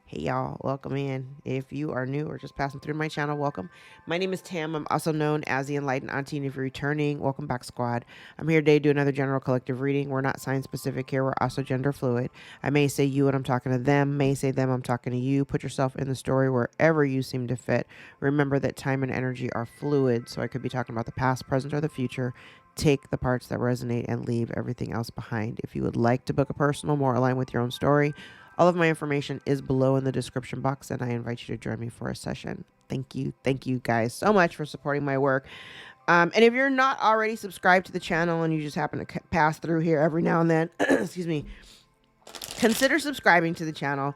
Hey y'all, welcome in. If you are new or just passing through my channel, welcome. My name is Tam. I'm also known as the Enlightened Auntie, and if you're returning, welcome back, squad. I'm here today to do another general collective reading. We're not sign specific here, we're also gender fluid. I may say you when I'm talking to them, may say them, I'm talking to you. Put yourself in the story wherever you seem to fit. Remember that time and energy are fluid, so I could be talking about the past, present, or the future. Take the parts that resonate and leave everything else behind. If you would like to book a personal more aligned with your own story, all of my information is below in the description box, and I invite you to join me for a session. Thank you. Thank you guys so much for supporting my work. And if you're not already subscribed to the channel and you just happen to pass through here every now and then, excuse me, consider subscribing to the channel.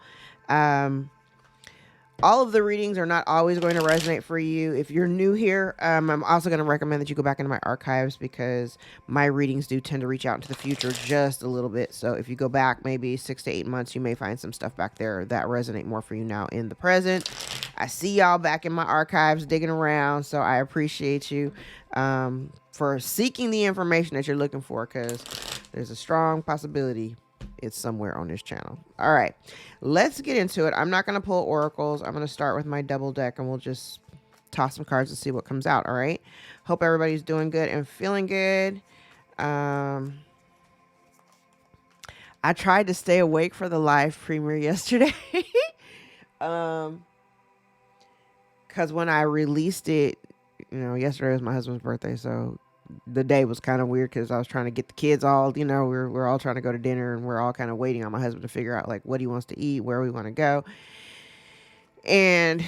All of the readings are not always going to resonate for you. If you're new here, I'm also going to recommend that you go back into my archives because my readings do tend to reach out into the future just a little bit. So if you go back maybe 6 to 8 months, you may find some stuff back there that resonate more for you now in the present. I see y'all back in my archives digging around, so I appreciate you for seeking the information that you're looking for, because there's a strong possibility it's somewhere on this channel. All right, let's get into it. I'm not going to pull oracles. I'm going to start with my double deck and we'll just toss some cards to see what comes out. All right. Hope everybody's doing good and feeling good. I tried to stay awake for the live premiere yesterday. Because when I released it, yesterday was my husband's birthday. So the day was kind of weird because I was trying to get the kids all, we're all trying to go to dinner and we're all kind of waiting on my husband to figure out like what he wants to eat, where we want to go. And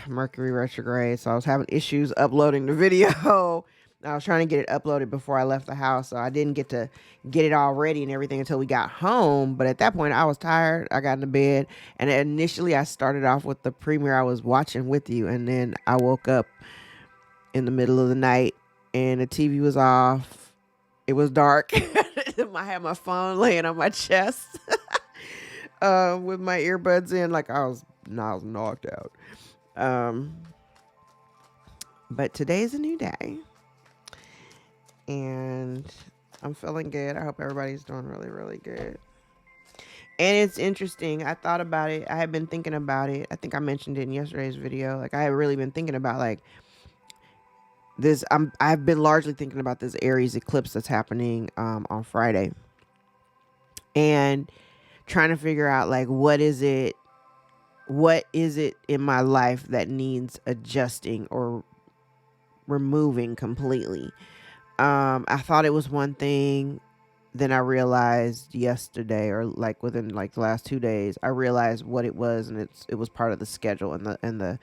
Mercury retrograde, so I was having issues uploading the video. I was trying to get it uploaded before I left the house, so I didn't get to get it all ready and everything until we got home. But at that point, I was tired. I got into bed, and initially I started off with the premiere I was watching with you, and then I woke up in the middle of the night and the TV was off. It was dark. I had my phone laying on my chest with my earbuds in, like I was knocked out. But today's a new day, and I'm feeling good. I hope everybody's doing really, really good. And it's interesting. I thought about it. I had been thinking about it. I think I mentioned it in yesterday's video. Like I had really been thinking about like this. I've been largely thinking about this Aries eclipse that's happening on Friday, and trying to figure out like what is it in my life that needs adjusting or removing completely. I thought it was one thing, then I realized yesterday, or like within like the last 2 days, I realized what it was, and it was part of the schedule and the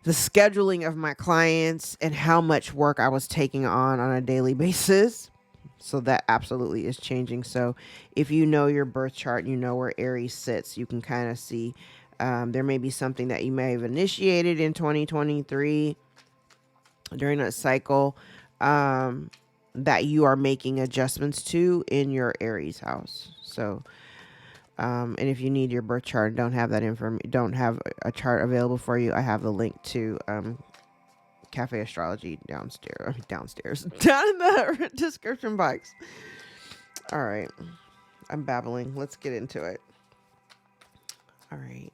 scheduling of my clients and how much work I was taking on a daily basis. So that absolutely is changing. So if you know your birth chart, you know where Aries sits, you can kind of see there may be something that you may have initiated in 2023 during that cycle that you are making adjustments to in your Aries house. So and if you need your birth chart and don't have that information, don't have a chart available for you, I have the link to Cafe Astrology down in the description box. All right, I'm babbling. Let's get into it. All right.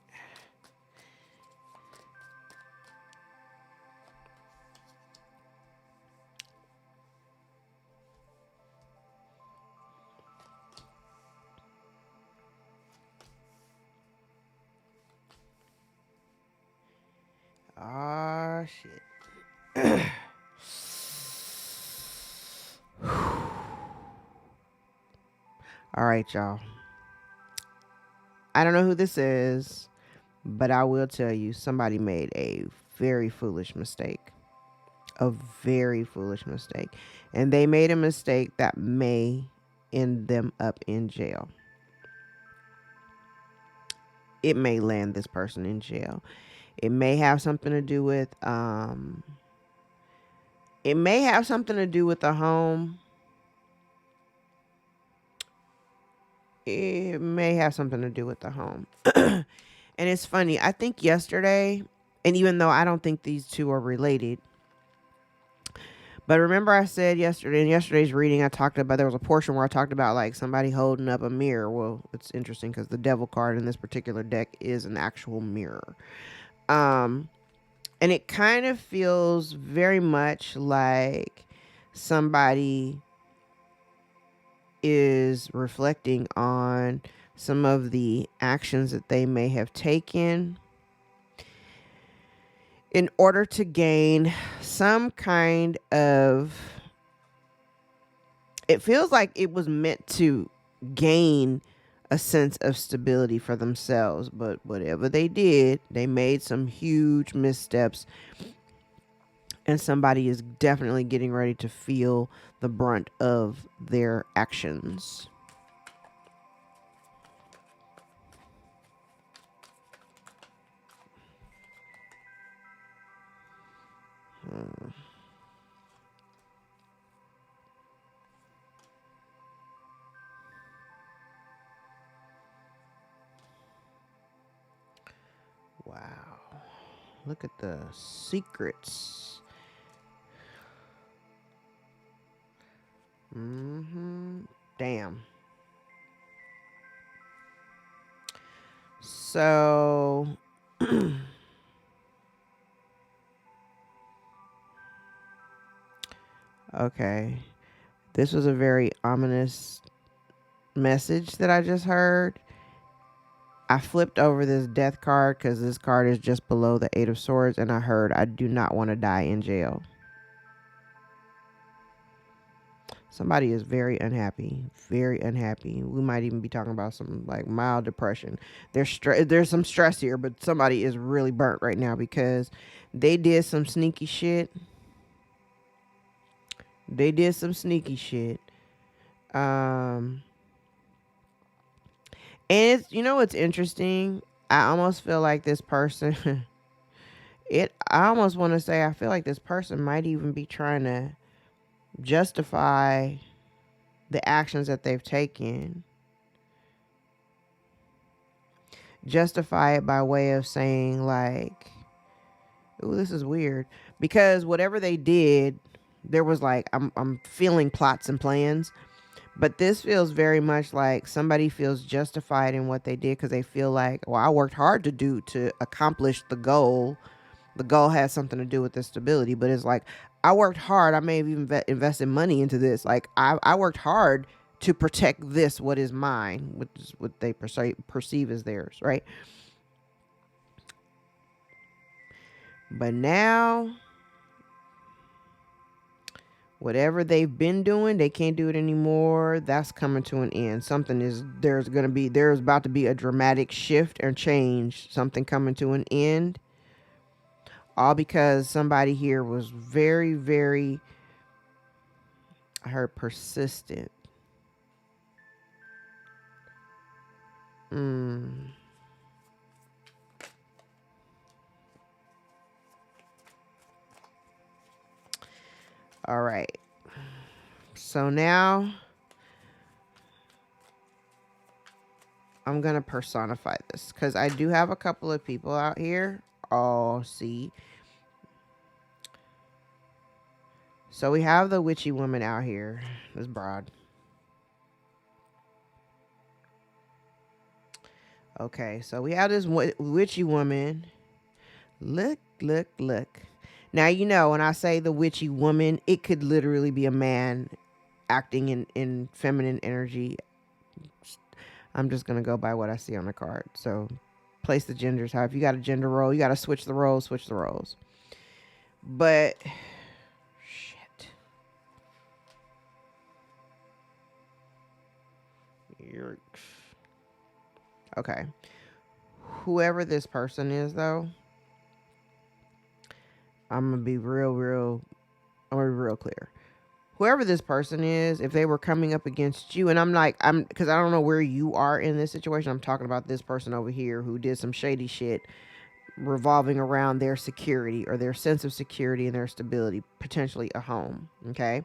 Ah, shit. All right, y'all. I don't know who this is, but I will tell you somebody made a very foolish mistake. A very foolish mistake. And they made a mistake that may end them up in jail. It may land this person in jail. It may have something to do with the home. It may have something to do with the home. And it's funny. I think yesterday, and even though I don't think these two are related, But remember I said yesterday, in yesterday's reading, I talked about, there was a portion where I talked about like somebody holding up a mirror. Well, it's interesting because the devil card in this particular deck is an actual mirror. And it kind of feels very much like somebody is reflecting on some of the actions that they may have taken in order to gain some kind of, it feels like it was meant to gain a sense of stability for themselves, but whatever they did, they made some huge missteps, and somebody is definitely getting ready to feel the brunt of their actions. Wow. Look at the secrets. Damn. So okay. This was a very ominous message that I just heard. I flipped over this death card because this card is just below the Eight of Swords, and I heard, I do not want to die in jail. Somebody is very unhappy. Very unhappy. We might even be talking about some like mild depression. There's some stress here, but somebody is really burnt right now because they did some sneaky shit. They did some sneaky shit. And it's, you know what's interesting? I almost feel like this person I almost want to say I feel like this person might even be trying to justify the actions that they've taken. Justify it by way of saying like, ooh, this is weird. Because whatever they did, there was like, I'm feeling plots and plans. But this feels very much like somebody feels justified in what they did because they feel like, well, I worked hard to accomplish the goal. The goal has something to do with the stability, but it's like, I worked hard. I may have even invested money into this. Like I worked hard to protect this, what is mine, which is what they perceive as theirs, right? But now, whatever they've been doing, they can't do it anymore. That's coming to an end. There's about to be a dramatic shift or change. Something coming to an end. All because somebody here was very, very, I heard, persistent. All right. So now I'm going to personify this because I do have a couple of people out here. Oh, see. So we have the witchy woman out here. This broad. Okay, so we have this witchy woman. Look. Now, you know, when I say the witchy woman, it could literally be a man acting in feminine energy. I'm just going to go by what I see on the card. So place the genders. How if you got a gender role, you got to switch the roles. But shit. Okay. Whoever this person is, though, I'm going to be real clear. Whoever this person is, if they were coming up against you, and because I don't know where you are in this situation. I'm talking about this person over here who did some shady shit revolving around their security or their sense of security and their stability, potentially a home. Okay.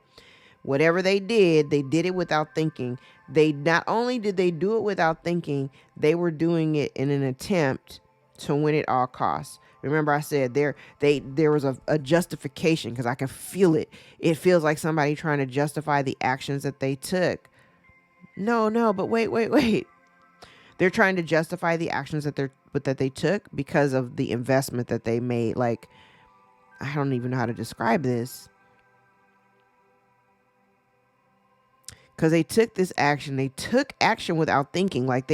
Whatever they did it without thinking. They not only did they do it without thinking, they were doing it in an attempt to win at all costs. Remember I said there was a justification, because I can feel it. It feels like somebody trying to justify the actions that they took. No, but wait. They're trying to justify the actions that they took because of the investment that they made. Like, I don't even know how to describe this. Because they took this action. They took action without thinking. Like,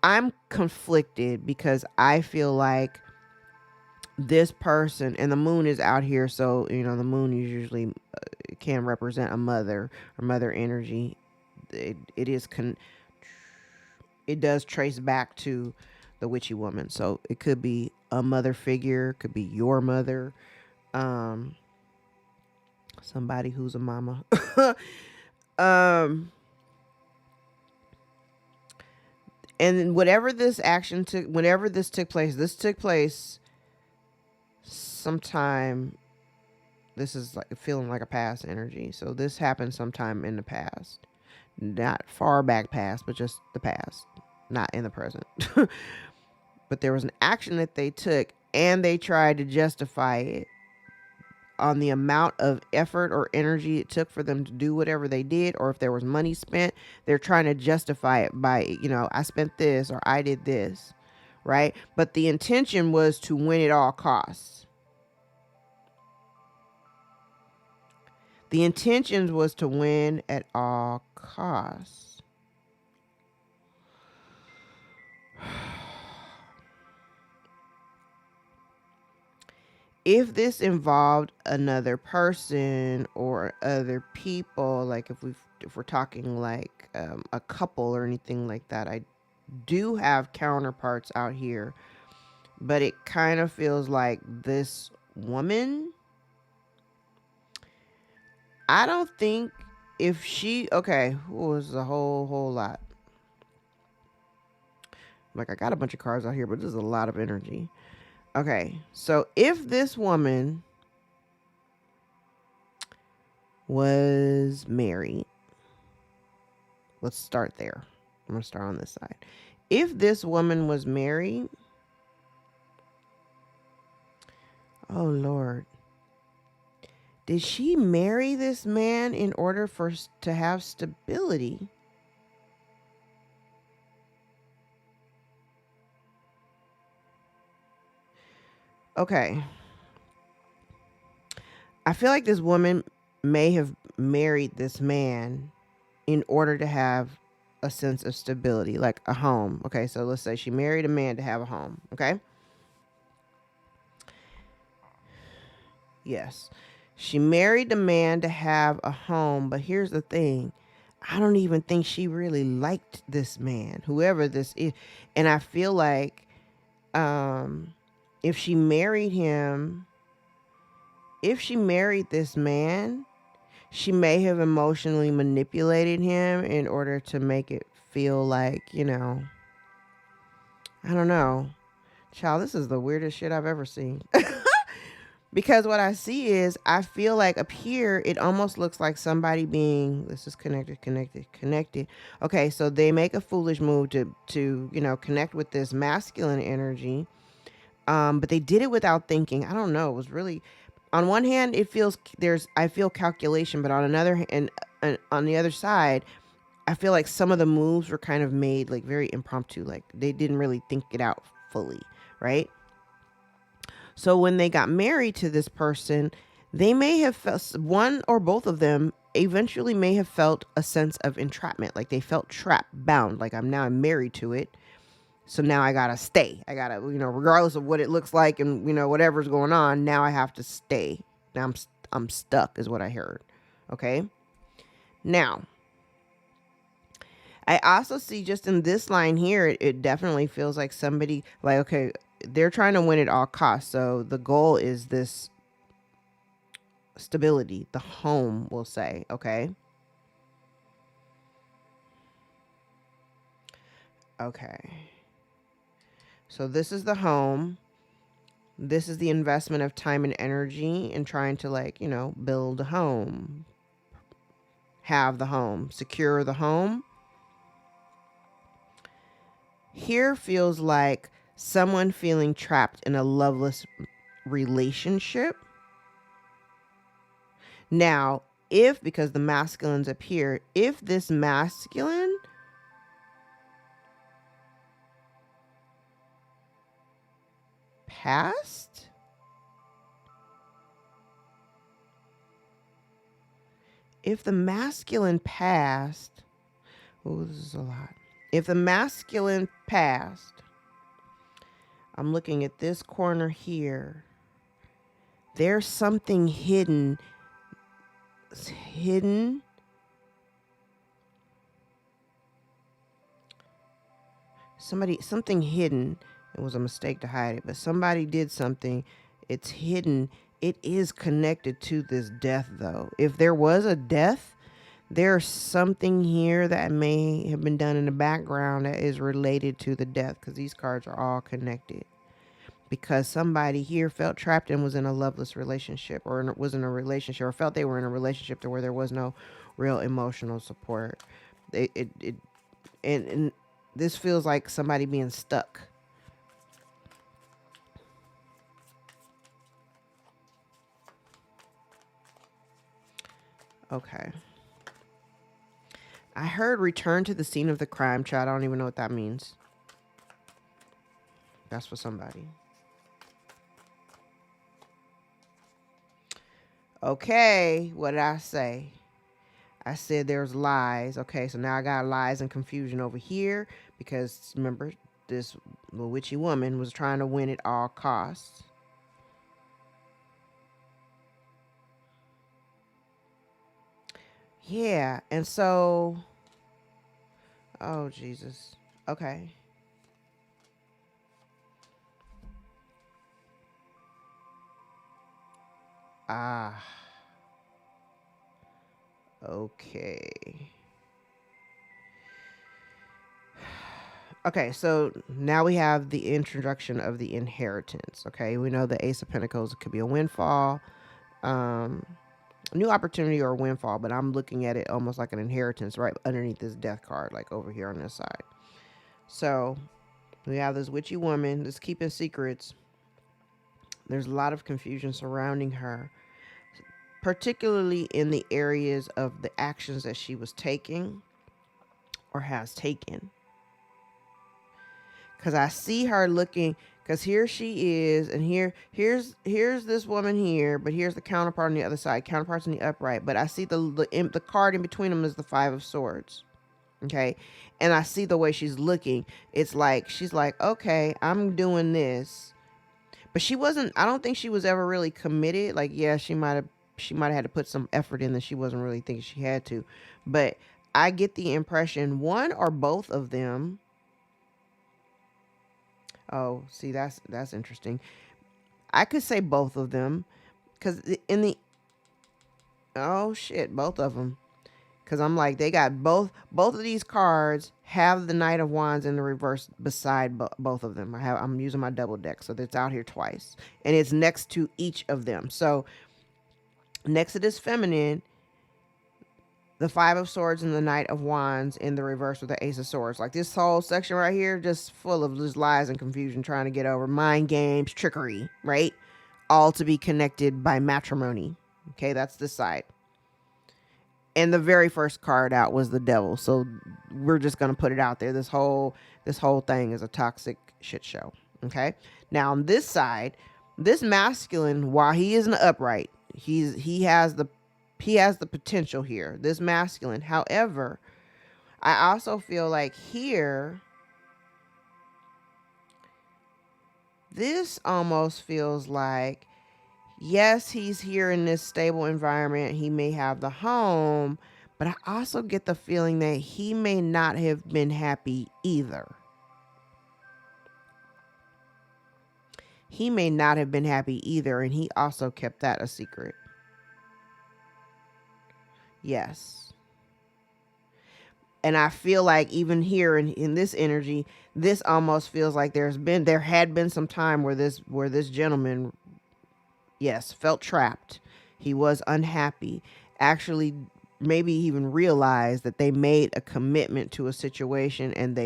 I'm conflicted because I feel like this person, and the moon is out here, so the moon is usually can represent a mother or mother energy. It does trace back to the witchy woman, so it could be a mother figure, could be your mother, somebody who's a mama. And whatever this took place sometime. This is like feeling like a past energy. So this happened sometime in the past. Not far back past, but just the past. Not in the present. But there was an action that they took, and they tried to justify it on the amount of effort or energy it took for them to do whatever they did, or if there was money spent, they're trying to justify it by, I spent this or I did this, right? But the intention was to win at all costs. The intention was to win at all costs. If this involved another person or other people, like if we're talking like a couple or anything like that, I do have counterparts out here, but it kind of feels like this woman, I don't think if she, okay, it was a whole lot. Like, I got a bunch of cards out here, but this is a lot of energy. Okay, so if this woman was married, let's start there. I'm going to start on this side. If this woman was married, oh Lord, did she marry this man in order to have stability? Okay. I feel like this woman may have married this man in order to have a sense of stability, like a home. Okay, so let's say she married a man to have a home. Okay. Yes. She married the man to have a home, but here's the thing. I don't even think she really liked this man, whoever this is. And I feel like if she married this man, she may have emotionally manipulated him in order to make it feel like, I don't know. Child, this is the weirdest shit I've ever seen. Because what I see is, I feel like up here, it almost looks like somebody being, this is connected. Okay, so they make a foolish move to connect with this masculine energy. But they did it without thinking. I don't know. It was really, on one hand, I feel calculation, but on another, and on the other side, I feel like some of the moves were kind of made like very impromptu. Like they didn't really think it out fully, right? So when they got married to this person, they may have felt, one or both of them eventually may have felt a sense of entrapment. Like they felt trapped, bound. Like I'm married to it. So now I gotta stay. I gotta, regardless of what it looks like and, whatever's going on, now I have to stay. Now I'm stuck is what I heard. Okay. Now, I also see just in this line here, it definitely feels like somebody like, okay, they're trying to win at all costs. So the goal is this stability, the home, we'll say. Okay. Okay. So this is the home. This is the investment of time and energy in trying to build a home, have the home, secure the home. Here feels like someone feeling trapped in a loveless relationship. Now, if, because the masculines appear, if this masculine passed, if the masculine passed, oh, this is a lot. If the masculine passed, I'm looking at this corner here. There's something hidden. Something hidden. It was a mistake to hide it, but somebody did something. It's hidden. It is connected to this death, though. If there was a death, there's something here that may have been done in the background that is related to the death, because these cards are all connected. Because somebody here felt trapped and was in a loveless relationship, or was in a relationship, or felt they were in a relationship to where there was no real emotional support. And this feels like somebody being stuck. Okay. I heard return to the scene of the crime, child. I don't even know what that means. That's for somebody. Okay, what did I say? I said there's lies. Okay, so now I got lies and confusion over here because remember, this little witchy woman was trying to win at all costs. Yeah, and so, oh Jesus. Okay. Ah. Okay. Okay, so now we have the introduction of the inheritance. Okay, we know the Ace of Pentacles could be a windfall, a new opportunity or a windfall, but I'm looking at it almost like an inheritance right underneath this death card, like over here on this side. So we have this witchy woman that's keeping secrets. There's a lot of confusion surrounding her, particularly in the areas of the actions that she was taking or has taken. Because I see her looking, because here she is, and here's this woman here, but here's the counterpart on the other side. Counterpart's in the upright, but I see the card in between them is the Five of Swords. Okay, and I see the way she's looking. It's like she's like, okay, I'm doing this, but she wasn't. I don't think she was ever really committed. Like, yeah, she might have had to put some effort in that she wasn't really thinking she had to, but I get the impression one or both of them. Oh, see, that's interesting. I could say both of them, because in the, oh shit, both of them, because I'm like, they got both of these cards have the Knight of Wands in the reverse beside both of them. I'm using my double deck, so it's out here twice, and it's next to each of them. So next to this feminine, the Five of Swords and the Knight of Wands in the reverse with the Ace of Swords. Like this whole section right here, just full of just lies and confusion, trying to get over mind games, trickery, right? All to be connected by matrimony. Okay, that's this side. And the very first card out was the Devil. So we're just gonna put it out there. This whole thing is a toxic shit show. Okay. Now on this side, this masculine, while he isn't upright, he has the potential here, this masculine. However, I also feel like here, this almost feels like, yes, he's here in this stable environment. He may have the home, but I also get the feeling that he may not have been happy either. He may not have been happy either, and he also kept that a secret. Yes. And I feel like even here in this energy, this almost feels like there had been some time where this gentleman, yes, felt trapped. He was unhappy. Actually, maybe even realized that they made a commitment to a situation and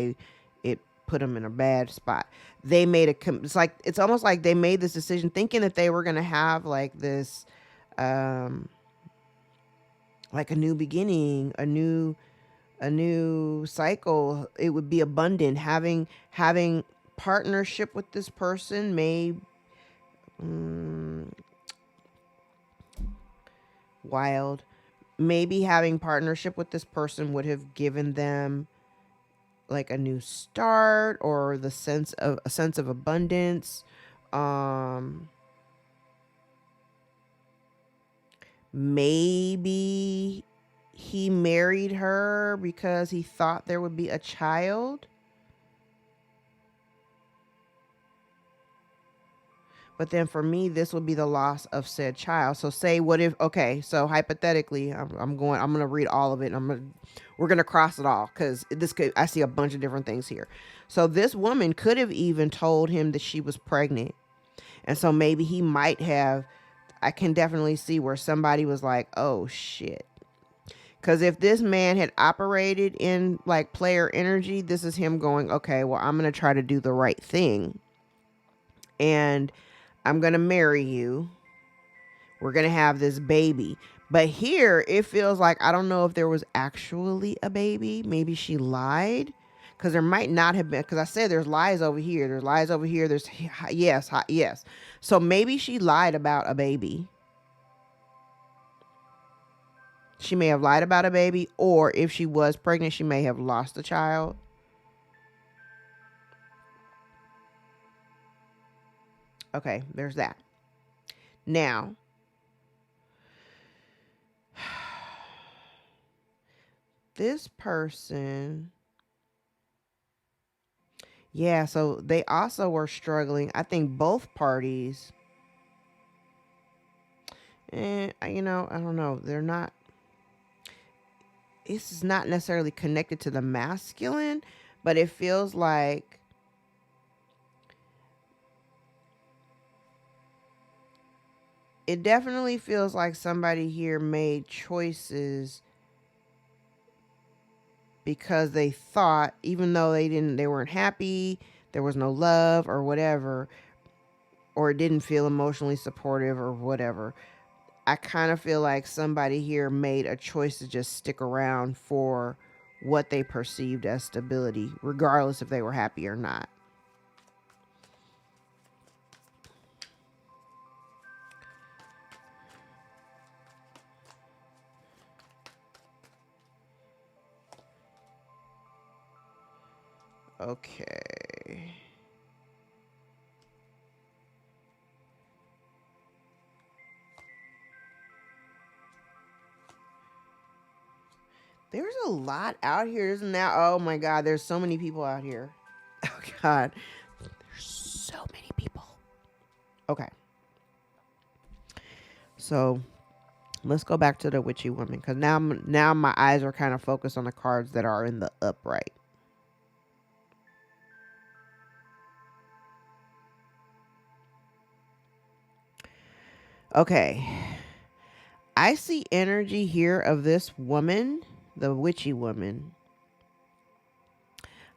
it put them in a bad spot. They made it's almost like they made this decision thinking that they were going to have like this, like a new beginning, a new cycle. It would be abundant. Having partnership with this person may, wild. Maybe having partnership with this person would have given them like a new start, or a sense of abundance. Maybe he married her because he thought there would be a child. But then for me, this would be the loss of said child. So say, what if, okay, so hypothetically, I'm going to read all of it. We're going to cross it all, because I see a bunch of different things here. So this woman could have even told him that she was pregnant. And so maybe he might have, I can definitely see where somebody was like, oh shit. Because if this man had operated in like player energy, this is him going, okay, well, I'm going to try to do the right thing. And I'm going to marry you. We're going to have this baby. But here it feels like, I don't know if there was actually a baby. Maybe she lied. Because there might not have been. Because I said there's lies over here. There's lies over here. There's yes. So maybe she lied about a baby. She may have lied about a baby. Or if she was pregnant, she may have lost a child. Okay, there's that. Now, this person, yeah, so they also were struggling. I think both parties, I don't know. This is not necessarily connected to the masculine, but it feels like it definitely feels like somebody here made choices because they thought, even though they weren't happy, there was no love or whatever, or it didn't feel emotionally supportive or whatever. I kind of feel like somebody here made a choice to just stick around for what they perceived as stability, regardless if they were happy or not. Okay. There's a lot out here, isn't there? Oh my God, there's so many people out here. Oh God, there's so many people. Okay. So let's go back to the witchy woman, because now my eyes are kind of focused on the cards that are in the upright. Okay. I see energy here of this woman, the witchy woman.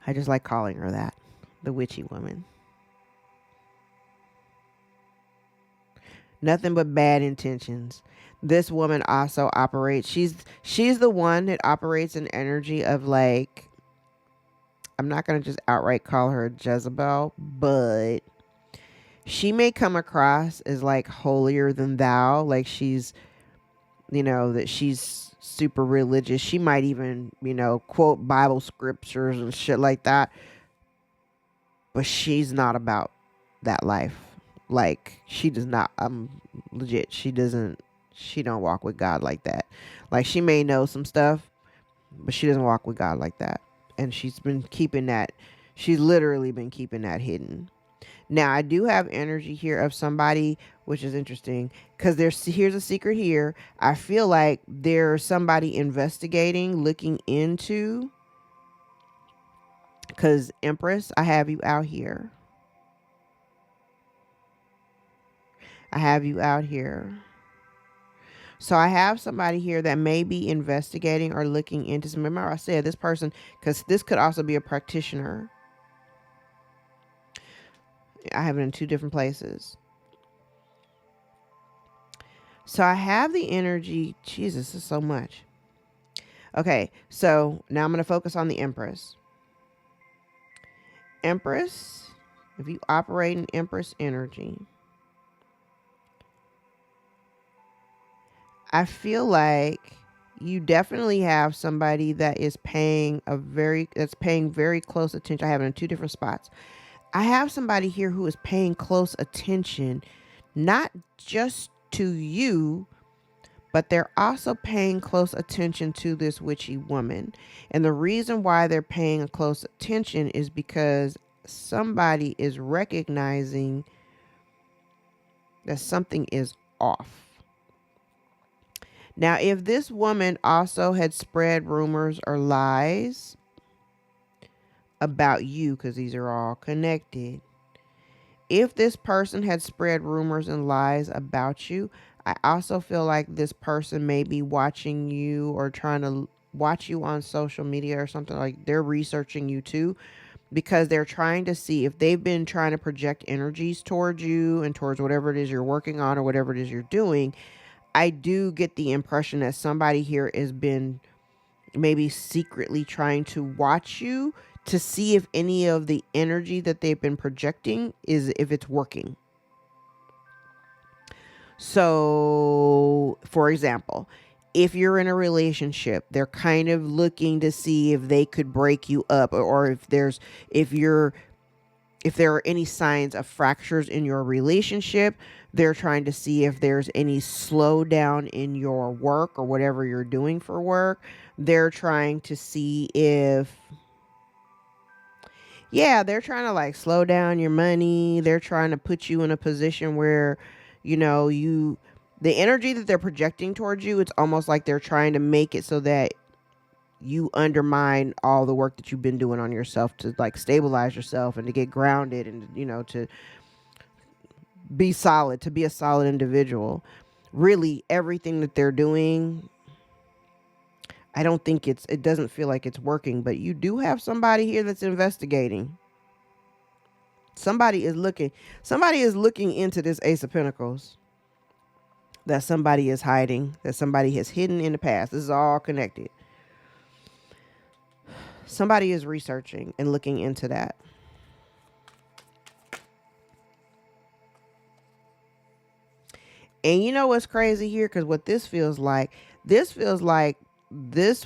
I just like calling her that, the witchy woman. Nothing but bad intentions. This woman also operates. She's the one that operates an energy of like, I'm not going to just outright call her Jezebel, but she may come across as like holier than thou. Like she's, that she's super religious. She might even, quote Bible scriptures and shit like that. But she's not about that life. Like she does not, legit. She don't walk with God like that. Like she may know some stuff, but she doesn't walk with God like that. And she's literally been keeping that hidden. Now I do have energy here of somebody, which is interesting, because here's a secret here. I feel like there's somebody investigating, looking into, because Empress, I have you out here. I have you out here. So I have somebody here that may be investigating or looking into some. Remember I said this person, because this could also be a practitioner. I have it in 2 different places. So I have the energy. Jesus, this is so much. Okay, so now I'm going to focus on the Empress. Empress, if you operate in Empress energy, I feel like you definitely have somebody that is paying very close attention. I have it in 2 different spots. I have somebody here who is paying close attention, not just to you, but they're also paying close attention to this witchy woman. And the reason why they're paying close attention is because somebody is recognizing that something is off. Now, if this woman also had spread rumors or lies about you, because these are all connected, if this person had spread rumors and lies about you, I also feel like this person may be watching you or trying to watch you on social media or something. Like they're researching you too, because they're trying to see if they've been trying to project energies towards you and towards whatever it is you're working on or whatever it is you're doing. I do get the impression that somebody here has been maybe secretly trying to watch you to see if any of the energy that they've been projecting if it's working. So, for example, if you're in a relationship, they're kind of looking to see if they could break you up, or if there are any signs of fractures in your relationship. They're trying to see if there's any slowdown in your work or whatever you're doing for work. They're trying to see if, they're trying to like slow down your money. They're trying to put you in a position where, the energy that they're projecting towards you, it's almost like they're trying to make it so that you undermine all the work that you've been doing on yourself to like stabilize yourself and to get grounded and, to be solid, to be a solid individual. Really, everything that they're doing, I don't think it doesn't feel like it's working, but you do have somebody here that's investigating. Somebody is looking into this Ace of Pentacles that somebody is hiding, that somebody has hidden in the past. This is all connected. Somebody is researching and looking into that. And you know what's crazy here? Because what this feels like this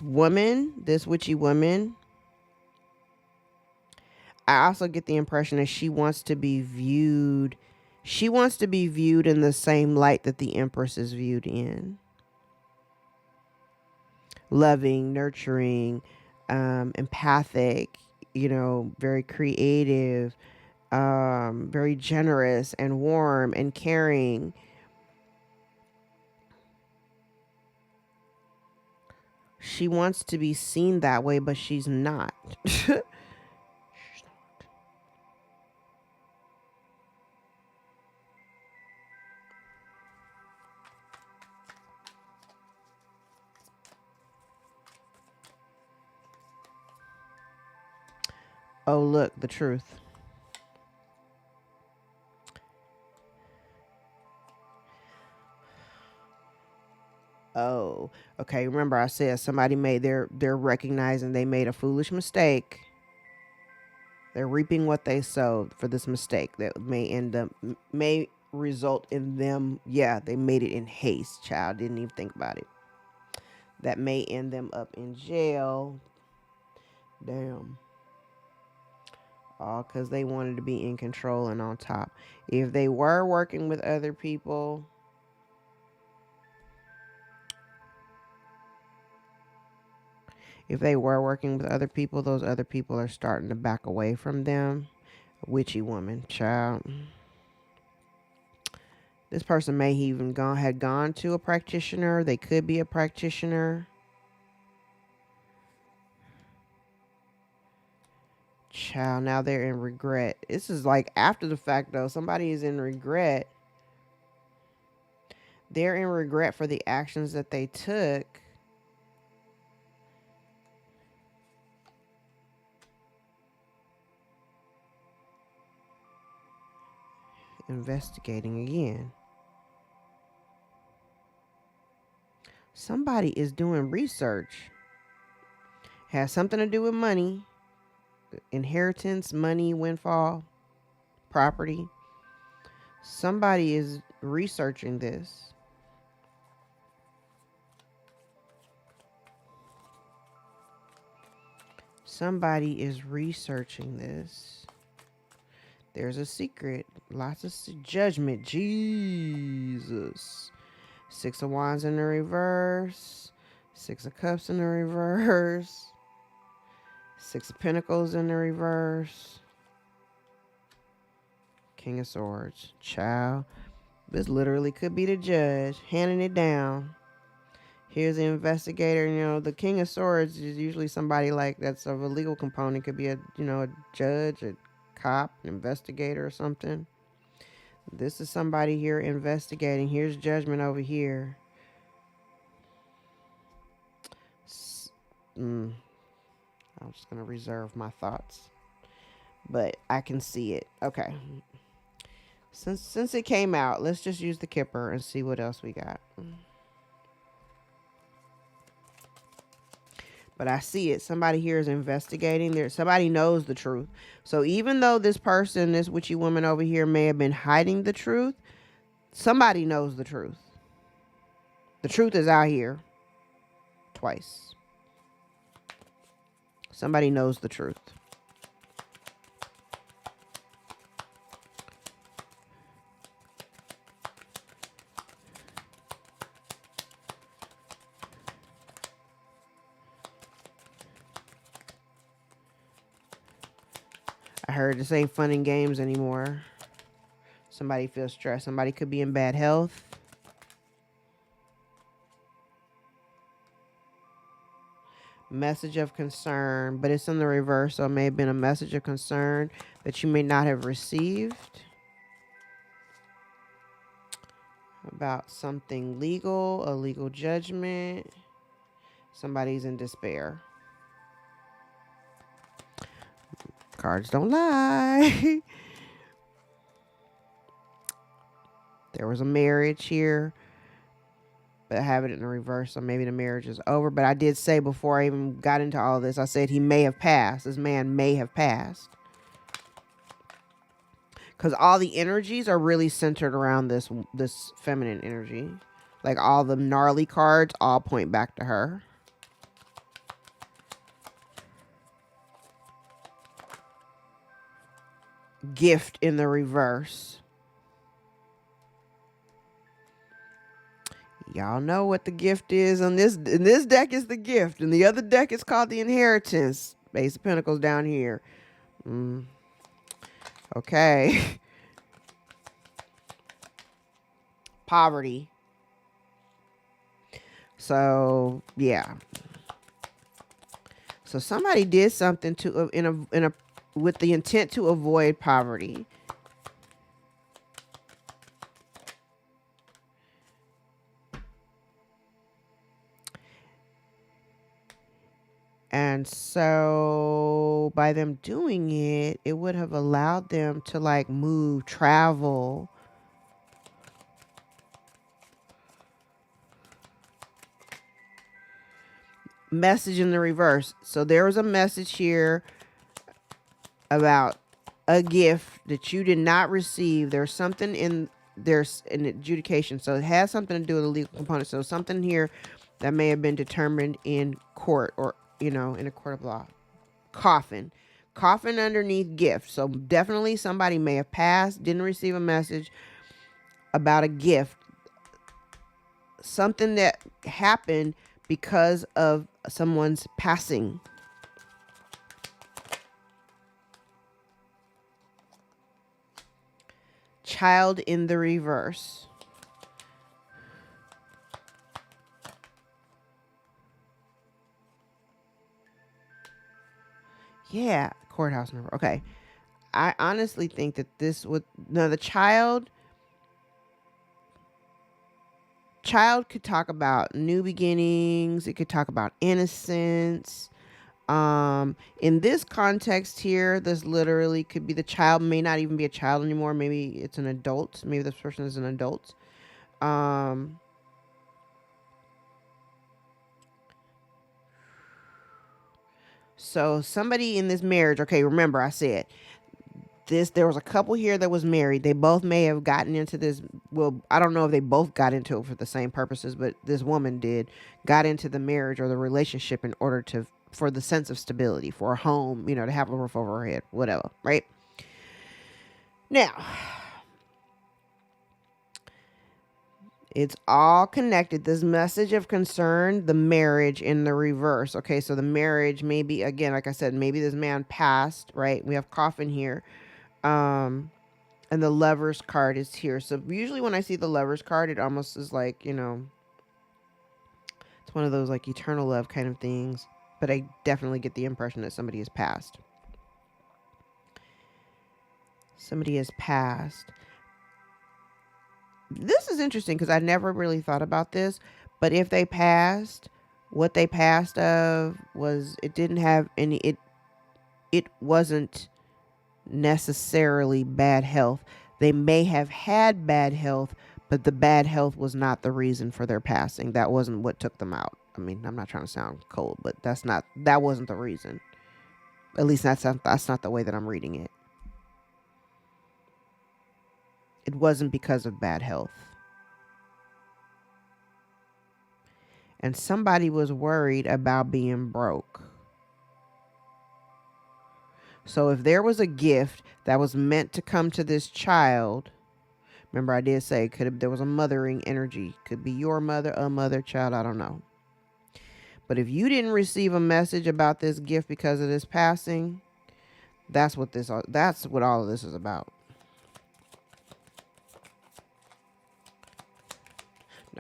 woman, this witchy woman, I also get the impression that she wants to be viewed in the same light that the Empress is viewed in. Loving, nurturing, empathic, very creative, very generous and warm and caring. She wants to be seen that way, but she's not. Oh, look, the truth. Oh, okay. Remember I said somebody they're recognizing they made a foolish mistake. They're reaping what they sowed for this mistake that may result in them. Yeah, they made it in haste. Child didn't even think about it. That may end them up in jail. Damn. All because they wanted to be in control and on top. If they were working with other people, those other people are starting to back away from them. Witchy woman, child. This person may even had gone to a practitioner. They could be a practitioner. Child, now they're in regret. This is like after the fact, though. Somebody is in regret. They're in regret for the actions that they took. Investigating again. Somebody is doing research. Has something to do with money, inheritance, money, windfall, property. Somebody is researching this. Somebody is researching this. There's a secret. Lots of judgment. Jesus. 6 of Wands in the reverse. 6 of Cups in the reverse. 6 of Pentacles in the reverse. King of Swords. Child. This literally could be the judge handing it down. Here's the investigator. You know, the King of Swords is usually somebody like that's of a legal component. Could be a, you know, a judge, a cop, an investigator or something. This is somebody here investigating. Here's judgment over here. I'm just going to reserve my thoughts. But I can see it. Okay. Since it came out, let's just use the Kipper and see what else we got. But I see it. Somebody here is investigating. Somebody knows the truth. So even though this person, this witchy woman over here may have been hiding the truth, somebody knows the truth. The truth is out here. Twice. Somebody knows the truth. I heard this ain't fun and games anymore. Somebody feels stressed. Somebody could be in bad health. Message of concern, but it's in the reverse, so it may have been a message of concern that you may not have received about something legal, a legal judgment. Somebody's in despair. Cards don't lie. There was a marriage here, but I have it in the reverse, so maybe the marriage is over. But I did say before I even got into all this, I said he may have passed. This man may have passed. Because all the energies are really centered around this feminine energy. Like all the gnarly cards all point back to her. Gift in the reverse. Y'all know what the gift is on this. In this deck is the gift. And the other deck is called the inheritance. Ace of Pentacles down here. Okay. Poverty. So, yeah. So somebody did something to with the intent to avoid poverty. And so by them doing it, it would have allowed them to like move, travel. Message in the reverse. So there was a message here about a gift that you did not receive. There's something there's an adjudication. So it has something to do with a legal component. So something here that may have been determined in court or, you know, in a court of law. Coffin underneath gift. So definitely somebody may have passed, didn't receive a message about a gift. Something that happened because of someone's passing. Child in the reverse. Yeah, courthouse number. Okay. I honestly think that this would... Now, the child could talk about new beginnings. It could talk about innocence. In this context here, this literally could be the child may not even be a child anymore. Maybe it's an adult. Maybe this person is an adult. So somebody in this marriage, okay, remember I said there was a couple here that was married. They both may have gotten into this. Well, I don't know if they both got into it for the same purposes, but this woman got into the marriage or the relationship in order for the sense of stability, for a home, to have a roof over her head, whatever, right? Now, it's all connected. This message of concern, the marriage in the reverse. Okay, so the marriage, maybe, again, like I said, maybe this man passed, right? We have coffin here. And the Lovers card is here. So usually when I see the Lovers card, it almost is like, it's one of those like eternal love kind of things. But I definitely get the impression that somebody has passed. Somebody has passed. This is interesting because I never really thought about this. But if they passed, what they passed of was, it didn't have any, it wasn't necessarily bad health. They may have had bad health, but the bad health was not the reason for their passing. That wasn't what took them out. I mean, I'm not trying to sound cold, but that wasn't the reason. At least that's not the way that I'm reading it. It wasn't because of bad health. And somebody was worried about being broke. So if there was a gift that was meant to come to this child, remember I did say there was a mothering energy. Could be your mother, a mother, child, I don't know. But if you didn't receive a message about this gift because of this passing, that's what all of this is about.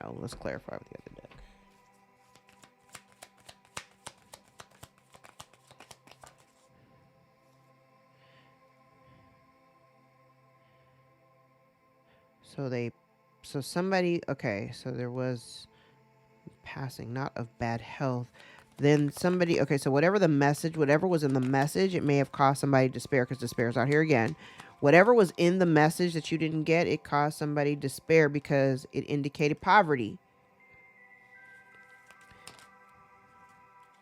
No, let's clarify with the other deck. So somebody, okay, so there was passing, not of bad health. Then somebody, okay, so whatever was in the message, it may have caused somebody despair, because despair is out here again. Whatever was in the message that you didn't get, it caused somebody despair because it indicated poverty.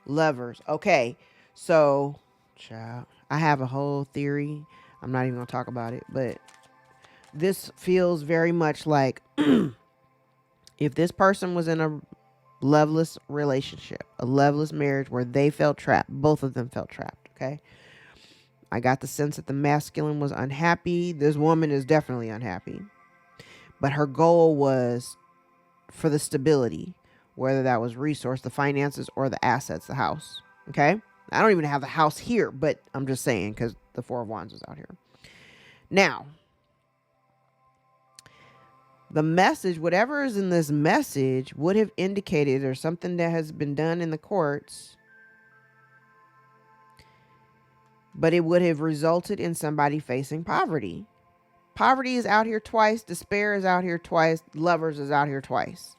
Lovers. Okay, so, child, I have a whole theory. I'm not even going to talk about it, but this feels very much like if this person was in a loveless relationship, a loveless marriage where they felt trapped, both of them felt trapped, okay? I got the sense that the masculine was unhappy. This woman is definitely unhappy. But her goal was for the stability, whether that was resource, the finances, or the assets, the house, okay? I don't even have the house here, but I'm just saying because the Four of Wands is out here. Now, the message, whatever is in this message, would have indicated there's something that has been done in the courts, but it would have resulted in somebody facing poverty. Poverty is out here twice. Despair is out here twice. Lovers is out here twice.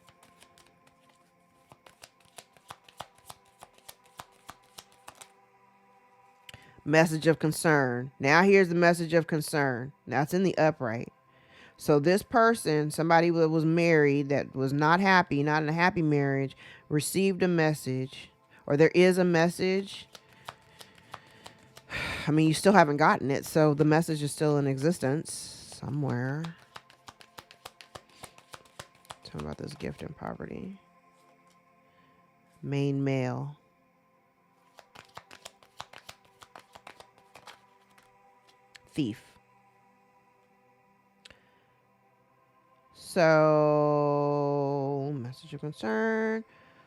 Message of concern. Now here's the message of concern. Now it's in the upright. So this person, somebody that was married that was not happy, not in a happy marriage, received a message, or there is a message. I mean, you still haven't gotten it, so the message is still in existence somewhere. Tell me about this gift in poverty. Main male. Thief. So, message of concern.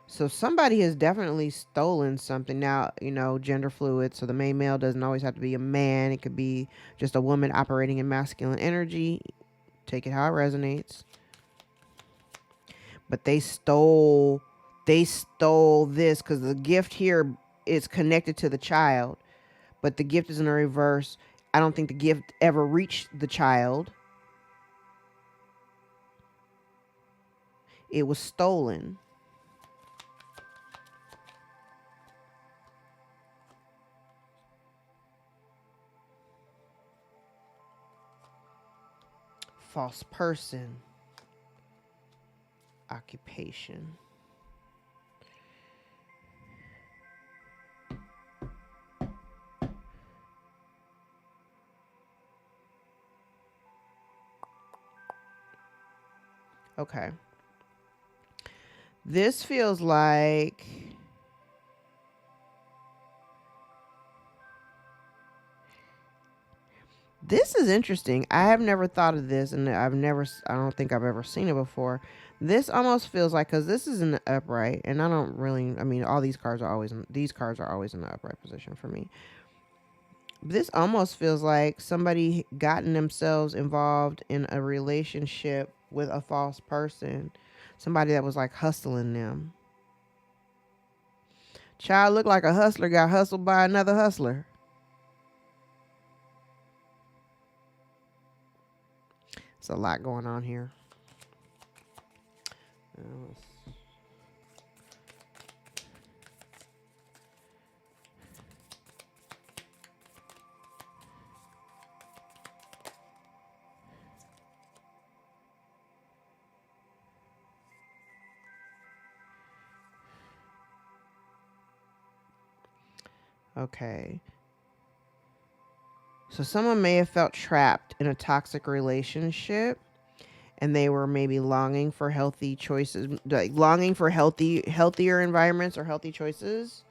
So somebody has definitely stolen something. Now, gender fluid. So the main male doesn't always have to be a man. It could be just a woman operating in masculine energy. Take it how it resonates. But they stole this because the gift here is connected to the child. But the gift is in a reverse. I don't think the gift ever reached the child. It was stolen. false person. Occupation. Okay. This feels like this is interesting. I have never thought of this, and I don't think I've ever seen it before. This almost feels like, because this is in the upright, and I mean, all these cards are always in the upright position for me. This almost feels like somebody gotten themselves involved in a relationship with a false person. Somebody that was like hustling them. Child looked like a hustler got hustled by another hustler. It's a lot going on here. Okay. So someone may have felt trapped in a toxic relationship, and they were maybe longing for healthy choices, like longing for healthier environments or healthy choices.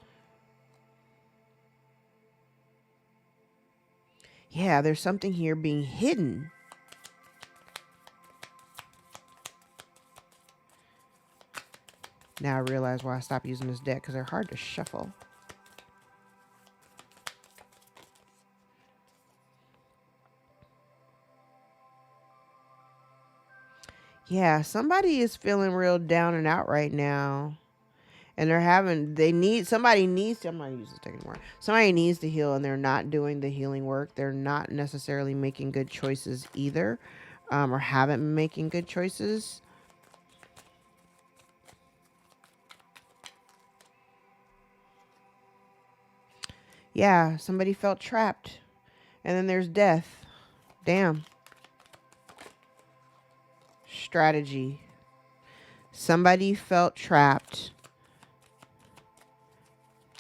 Yeah, there's something here being hidden. Now I realize why I stopped using this deck, because they're hard to shuffle. Yeah, somebody is feeling real down and out right now. And somebody needs to, I'm not using this deck anymore. Somebody needs to heal, and they're not doing the healing work. They're not necessarily making good choices either, or haven't been making good choices. Yeah, somebody felt trapped. And then there's death. Damn. Strategy. Somebody felt trapped.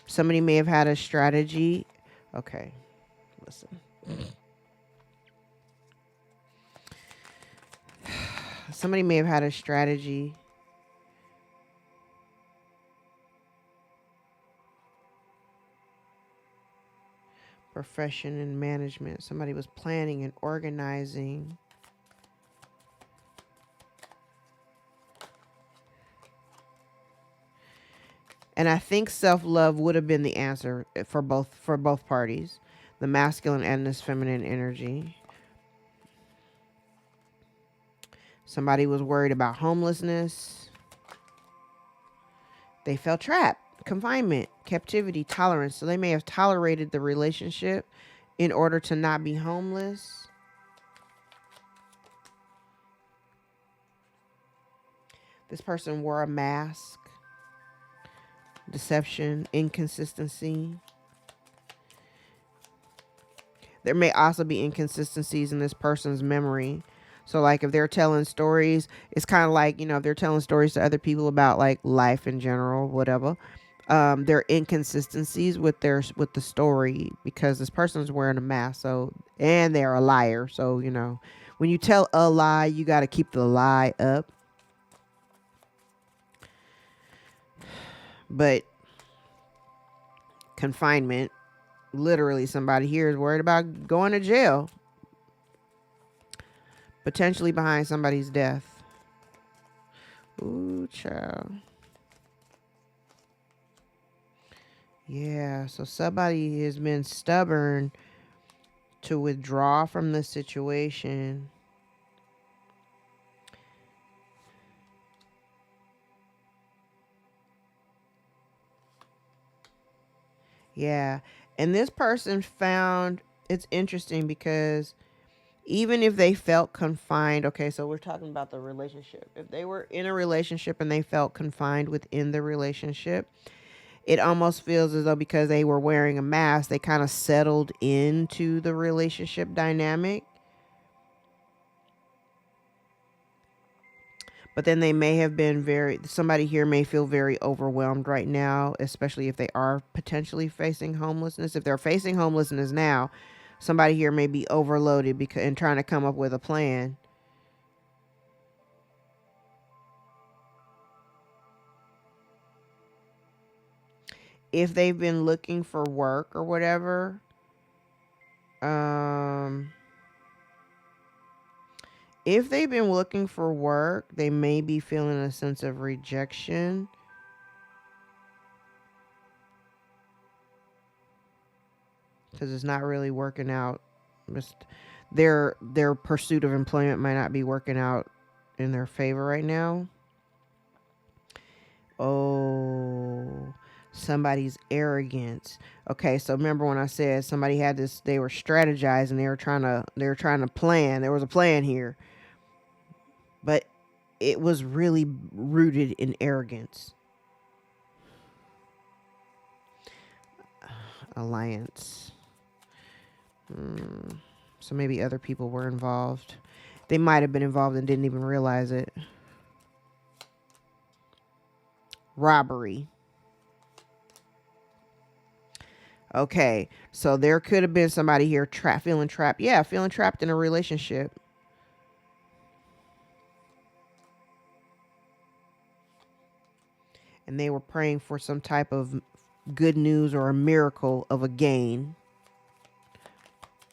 Somebody may have had a strategy. Okay, listen. Somebody may have had a strategy. Profession and management. Somebody was planning and organizing. And I think self-love would have been the answer for both parties, the masculine and this feminine energy. Somebody was worried about homelessness. They felt trapped, confinement, captivity, tolerance. So they may have tolerated the relationship in order to not be homeless. This person wore a mask. Deception, inconsistency. There may also be inconsistencies in this person's memory. So like if they're telling stories, it's kind of like, if they're telling stories to other people about like life in general, whatever. There are inconsistencies with the story, because this person's wearing a mask. So, and they're a liar. So, when you tell a lie, you got to keep the lie up. But confinement, literally somebody here is worried about going to jail, potentially behind somebody's death. Ooh, child. Yeah, so somebody has been stubborn to withdraw from the situation. Yeah, and this person found, it's interesting because even if they felt confined, okay, so we're talking about the relationship. If they were in a relationship and they felt confined within the relationship, it almost feels as though because they were wearing a mask, they kind of settled into the relationship dynamic. But then they may have been somebody here may feel very overwhelmed right now, especially if they are potentially facing homelessness. If they're facing homelessness now, somebody here may be overloaded and trying to come up with a plan. If they've been looking for work or whatever, if they've been looking for work, they may be feeling a sense of rejection. Because it's not really working out. Their pursuit of employment might not be working out in their favor right now. Oh, somebody's arrogance. Okay, so remember when I said somebody had this, they were strategizing, they were trying to plan. There was a plan here. But it was really rooted in arrogance. Alliance. So maybe other people were involved. They might have been involved and didn't even realize it. Robbery. Okay, so there could have been somebody here feeling trapped. Yeah, feeling trapped in a relationship. And they were praying for some type of good news or a miracle of a gain.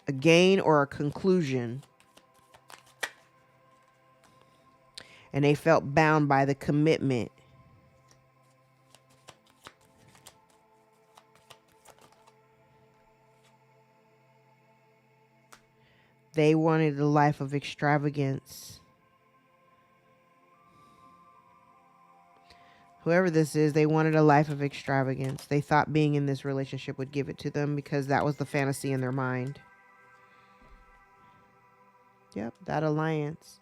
A gain or a conclusion. And they felt bound by the commitment. They wanted a life of extravagance. Whoever this is, they wanted a life of extravagance. They thought being in this relationship would give it to them because that was the fantasy in their mind. Yep, that alliance.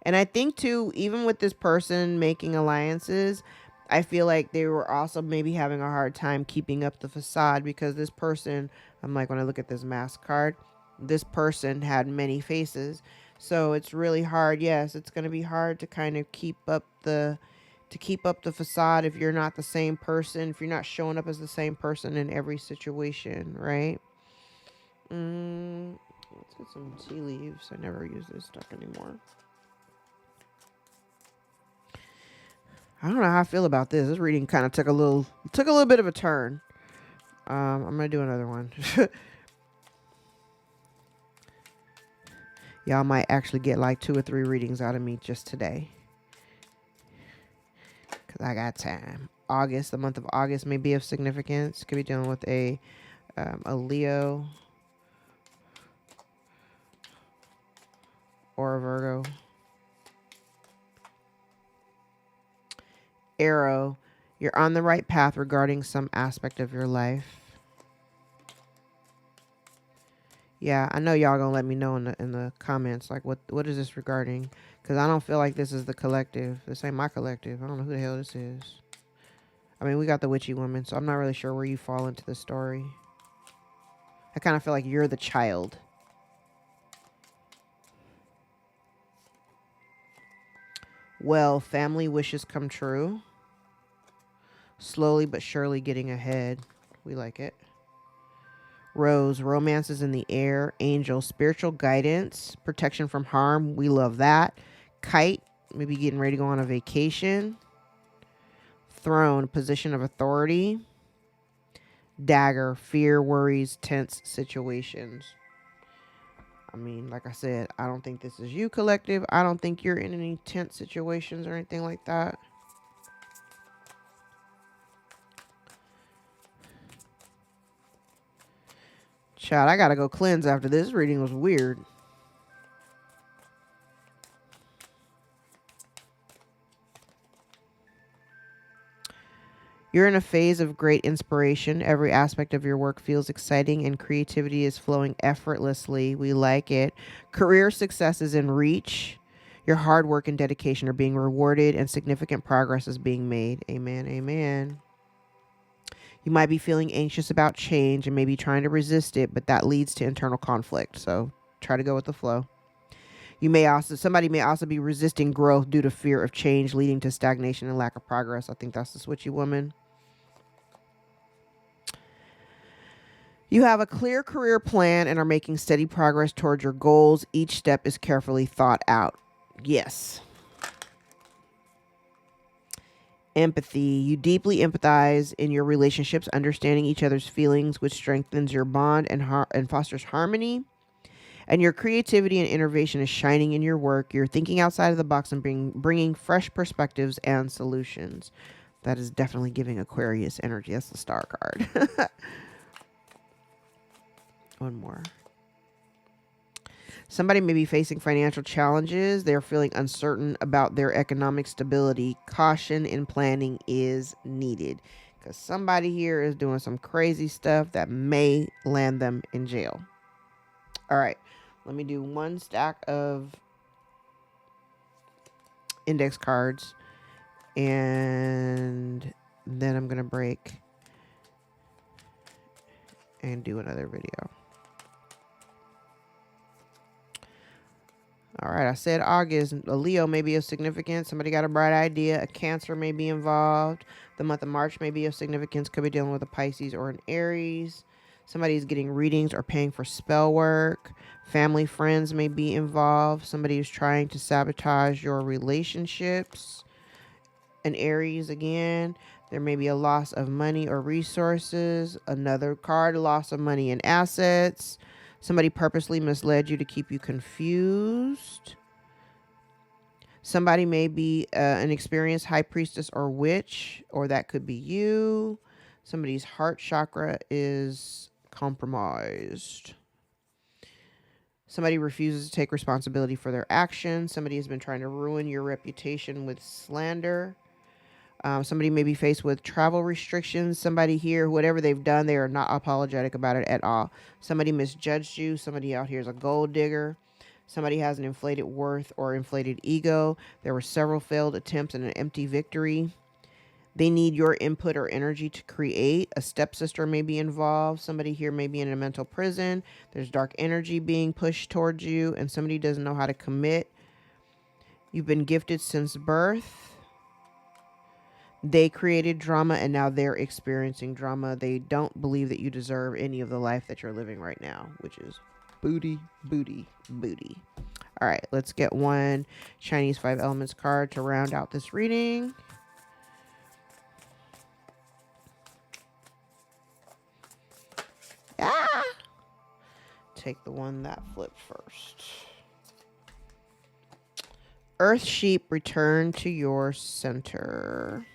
And I think too, even with this person making alliances, I feel like they were also maybe having a hard time keeping up the facade because this person, I'm like, when I look at this mask card, this person had many faces. So it's really hard. Yes, it's going to be hard to kind of keep up the facade if you're not the same person, if you're not showing up as the same person in every situation, right? Let's get some tea leaves. I never use this stuff anymore. I don't know how I feel about this. This reading kind of took a little bit of a turn. I'm gonna do another one. Y'all might actually get like 2 or 3 readings out of me just today. Because I got time. August, the month of August may be of significance. Could be dealing with a Leo or a Virgo. Arrow, you're on the right path regarding some aspect of your life. Yeah, I know y'all gonna let me know in the comments, like what is this regarding? Because I don't feel like this is the collective. This ain't my collective. I don't know who the hell this is. I mean, we got the witchy woman, so I'm not really sure where you fall into the story. I kind of feel like you're the child. Well, family wishes come true. Slowly but surely getting ahead. We like it. Rose, romance is in the air. Angel, spiritual guidance, protection from harm. We love that. Kite, maybe getting ready to go on a vacation. Throne, position of authority. Dagger, fear, worries, tense situations. I mean, like I said, I don't think this is you, collective. I don't think you're in any tense situations or anything like that. Child, I gotta go cleanse after this. Reading was weird. You're in a phase of great inspiration. Every aspect of your work feels exciting and creativity is flowing effortlessly. We like it. Career success is in reach. Your hard work and dedication are being rewarded and significant progress is being made. Amen. Amen. You might be feeling anxious about change and maybe trying to resist it, but that leads to internal conflict. So try to go with the flow. Somebody may also be resisting growth due to fear of change, leading to stagnation and lack of progress. I think that's the switchy woman. You have a clear career plan and are making steady progress towards your goals. Each step is carefully thought out. Yes. Empathy. You deeply empathize in your relationships, understanding each other's feelings, which strengthens your bond and fosters harmony. And your creativity and innovation is shining in your work. You're thinking outside of the box and bringing fresh perspectives and solutions. That is definitely giving Aquarius energy. That's the star card. One more. Somebody may be facing financial challenges. They're feeling uncertain about their economic stability. Caution in planning is needed because somebody here is doing some crazy stuff that may land them in jail. All right. Let me do one stack of index cards and then I'm going to break and do another video. All right, I said August. A Leo may be of significance. Somebody got a bright idea. A Cancer may be involved. The month of March may be of significance. Could be dealing with a Pisces or an Aries. Somebody's getting readings or paying for spell work. Family, friends may be involved. Somebody is trying to sabotage your relationships. An Aries again. There may be a loss of money or resources. Another card, loss of money and assets. Somebody purposely misled you to keep you confused. Somebody may be an experienced high priestess or witch, or that could be you. Somebody's heart chakra is compromised. Somebody refuses to take responsibility for their actions. Somebody has been trying to ruin your reputation with slander. Somebody may be faced with travel restrictions. Somebody here, whatever they've done, they are not apologetic about it at all. Somebody misjudged you. Somebody out here is a gold digger. Somebody has an inflated worth or inflated ego. There were several failed attempts and an empty victory. They need your input or energy to create. A stepsister may be involved. Somebody here may be in a mental prison. There's dark energy being pushed towards you, and somebody doesn't know how to commit. You've been gifted since birth. They created drama and now they're experiencing drama. They don't believe that you deserve any of the life that you're living right now, which is booty, booty, booty. All right, let's get one Chinese 5 elements card to round out this reading. Ah! Take the one that flipped first. Earth sheep, return to your center.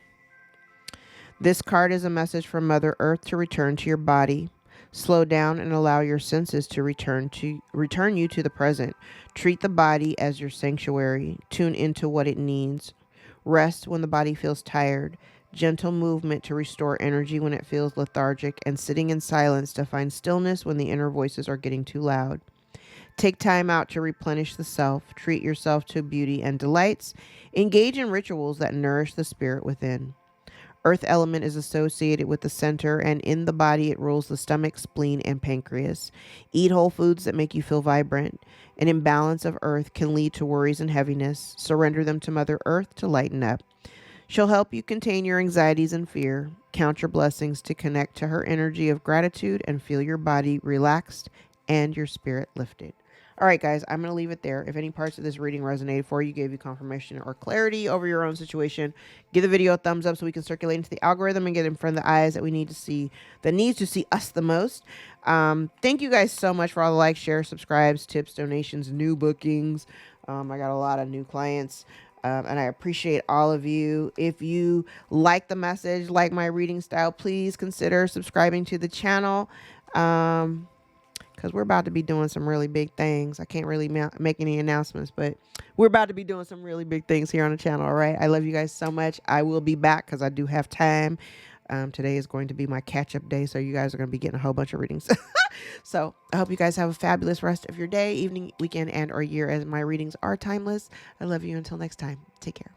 This card is a message from Mother Earth to return to your body. Slow down and allow your senses to return you to the present. Treat the body as your sanctuary. Tune into what it needs. Rest when the body feels tired. Gentle movement to restore energy when it feels lethargic, and sitting in silence to find stillness when the inner voices are getting too loud. Take time out to replenish the self. Treat yourself to beauty and delights. Engage in rituals that nourish the spirit within. Earth element is associated with the center, and in the body it rules the stomach, spleen, and pancreas. Eat whole foods that make you feel vibrant. An imbalance of earth can lead to worries and heaviness. Surrender them to Mother Earth to lighten up. She'll help you contain your anxieties and fear. Count your blessings to connect to her energy of gratitude and feel your body relaxed and your spirit lifted. All right, guys, I'm going to leave it there. If any parts of this reading resonated for you, gave you confirmation or clarity over your own situation, give the video a thumbs up so we can circulate into the algorithm and get in front of the eyes that we need to see, that needs to see us the most. Thank you guys so much for all the likes, shares, subscribes, tips, donations, new bookings. I got a lot of new clients. And I appreciate all of you. If you like the message, like my reading style, please consider subscribing to the channel. Because we're about to be doing some really big things. I can't really make any announcements, but we're about to be doing some really big things here on the channel. All right. I love you guys so much. I will be back because I do have time. Today is going to be my catch-up day, so you guys are going to be getting a whole bunch of readings. So I hope you guys have a fabulous rest of your day, evening, weekend, and or year, as my readings are timeless. I love you. Until next time. Take care.